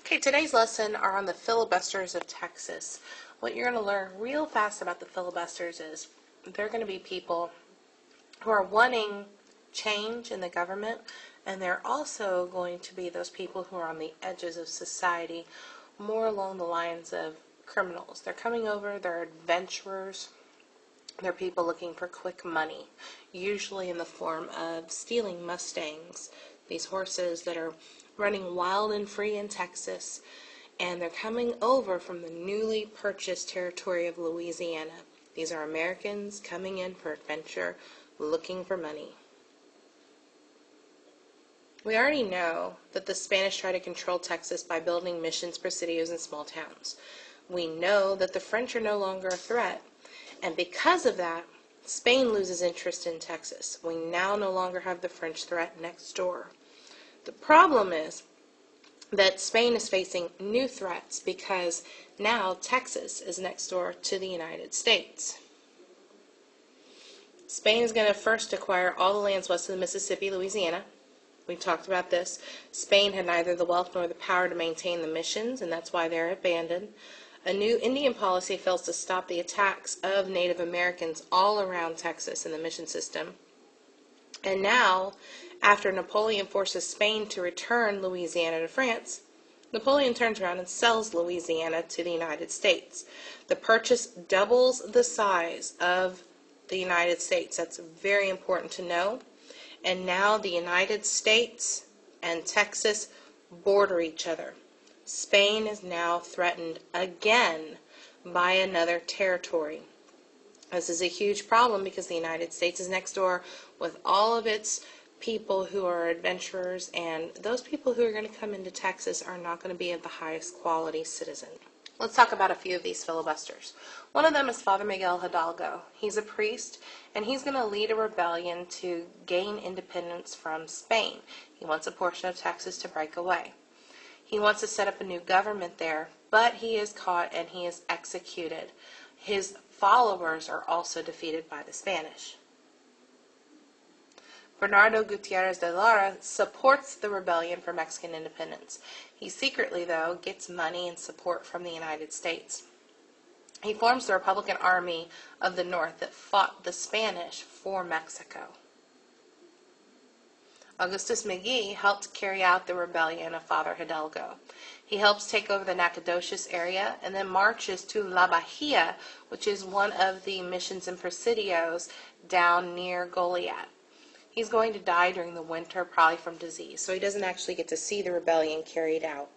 Okay, today's lesson are on the filibusters of Texas. What you're going to learn real fast about the filibusters is they're going to be people who are wanting change in the government, and they're also going to be those people who are on the edges of society, more along the lines of criminals. They're coming over, they're adventurers, they're people looking for quick money, usually in the form of stealing Mustangs, these horses that are running wild and free in Texas, and they're coming over from the newly purchased territory of Louisiana. These are Americans coming in for adventure, looking for money. We already know that the Spanish tried to control Texas by building missions, presidios, and small towns. We know that the French are no longer a threat, and because of that, Spain loses interest in Texas. We now no longer have the French threat next door. The problem is that Spain is facing new threats because now Texas is next door to the United States. Spain is going to first acquire all the lands west of the Mississippi, Louisiana. We've talked about this. Spain had neither the wealth nor the power to maintain the missions, and that's why they're abandoned. A new Indian policy fails to stop the attacks of Native Americans all around Texas in the mission system. And now, after Napoleon forces Spain to return Louisiana to France, Napoleon turns around and sells Louisiana to the United States. The purchase doubles the size of the United States. That's very important to know. And now the United States and Texas border each other. Spain is now threatened again by another territory. This is a huge problem because the United States is next door with all of its people who are adventurers, and those people who are going to come into Texas are not going to be of the highest quality citizen. Let's talk about a few of these filibusters. One of them is Father Miguel Hidalgo. He's a priest, and he's going to lead a rebellion to gain independence from Spain. He wants a portion of Texas to break away. He wants to set up a new government there, but he is caught and he is executed. His followers are also defeated by the Spanish. Bernardo Gutierrez de Lara supports the rebellion for Mexican independence. He secretly, though, gets money and support from the United States. He forms the Republican Army of the North that fought the Spanish for Mexico. Augustus Magee helped carry out the rebellion of Father Hidalgo. He helps take over the Nacogdoches area and then marches to La Bahia, which is one of the missions and presidios down near Goliad. He's going to die during the winter, probably from disease, so he doesn't actually get to see the rebellion carried out.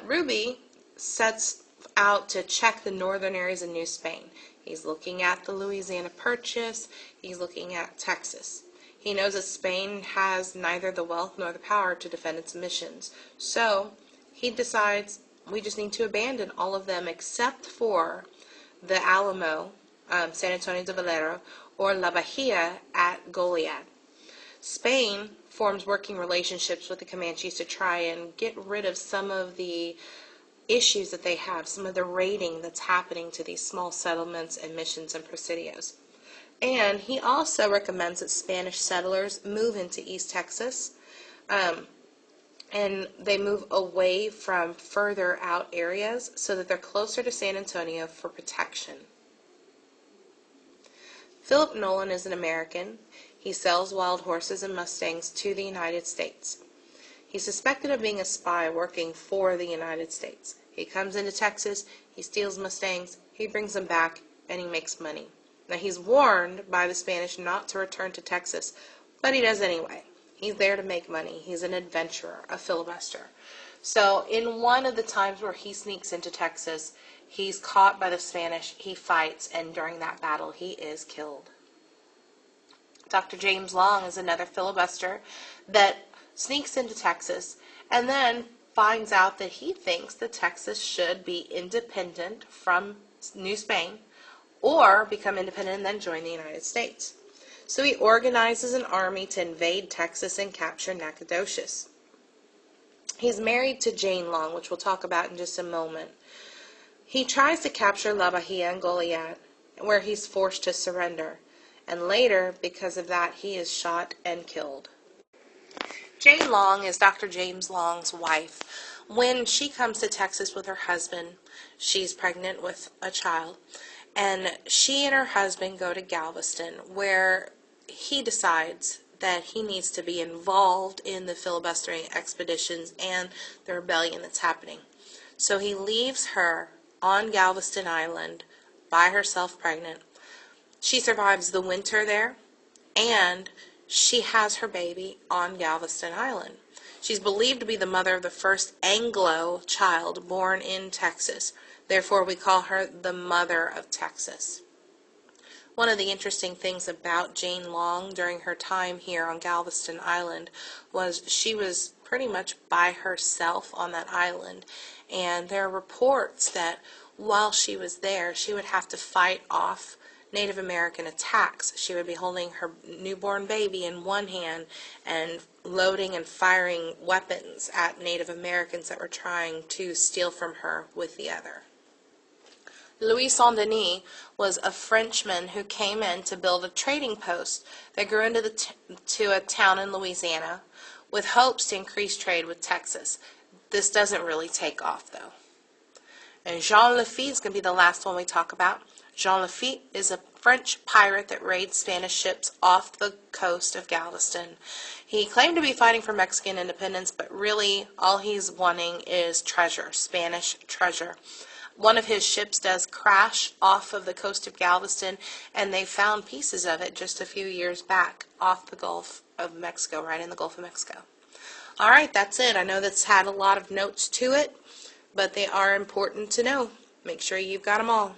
Ruby sets out to check the northern areas of New Spain. He's looking at the Louisiana Purchase. He's looking at Texas. He knows that Spain has neither the wealth nor the power to defend its missions. So he decides we just need to abandon all of them except for the Alamo, San Antonio de Valero, or La Bahia at Goliad. Spain forms working relationships with the Comanches to try and get rid of some of the issues that they have, some of the raiding that's happening to these small settlements and missions and presidios. And he also recommends that Spanish settlers move into East Texas, and they move away from further out areas so that they're closer to San Antonio for protection. Philip Nolan is an American. He sells wild horses and Mustangs to the United States. He's suspected of being a spy working for the United States. He comes into Texas, he steals Mustangs, he brings them back, and he makes money. Now, he's warned by the Spanish not to return to Texas, but he does anyway. He's there to make money. He's an adventurer, a filibuster. So in one of the times where he sneaks into Texas, he's caught by the Spanish, he fights, and during that battle, he is killed. Dr. James Long is another filibuster that sneaks into Texas and then finds out that he thinks that Texas should be independent from New Spain or become independent and then join the United States. So he organizes an army to invade Texas and capture Nacogdoches. He's married to Jane Long, which we'll talk about in just a moment. He tries to capture La Bahia and Goliad, where he's forced to surrender. And later, because of that, he is shot and killed. Jane Long is Dr. James Long's wife. When she comes to Texas with her husband, she's pregnant with a child, and she and her husband go to Galveston, where he decides that he needs to be involved in the filibustering expeditions and the rebellion that's happening. So he leaves her on Galveston Island by herself pregnant. She survives the winter there, and she has her baby on Galveston Island. She's believed to be the mother of the first Anglo child born in Texas. Therefore, we call her the Mother of Texas. One of the interesting things about Jane Long during her time here on Galveston Island was she was pretty much by herself on that island. And there are reports that while she was there, she would have to fight off Native American attacks. She would be holding her newborn baby in one hand and loading and firing weapons at Native Americans that were trying to steal from her with the other. Louis Saint-Denis was a Frenchman who came in to build a trading post that grew into to a town in Louisiana with hopes to increase trade with Texas. This doesn't really take off, though. And Jean Lafitte is going to be the last one we talk about. Jean Lafitte is a French pirate that raids Spanish ships off the coast of Galveston. He claimed to be fighting for Mexican independence, but really all he's wanting is treasure, Spanish treasure. One of his ships does crash off of the coast of Galveston, and they found pieces of it just a few years back off the Gulf of Mexico, right in the Gulf of Mexico. All right, that's it. I know that's had a lot of notes to it, but they are important to know. Make sure you've got them all.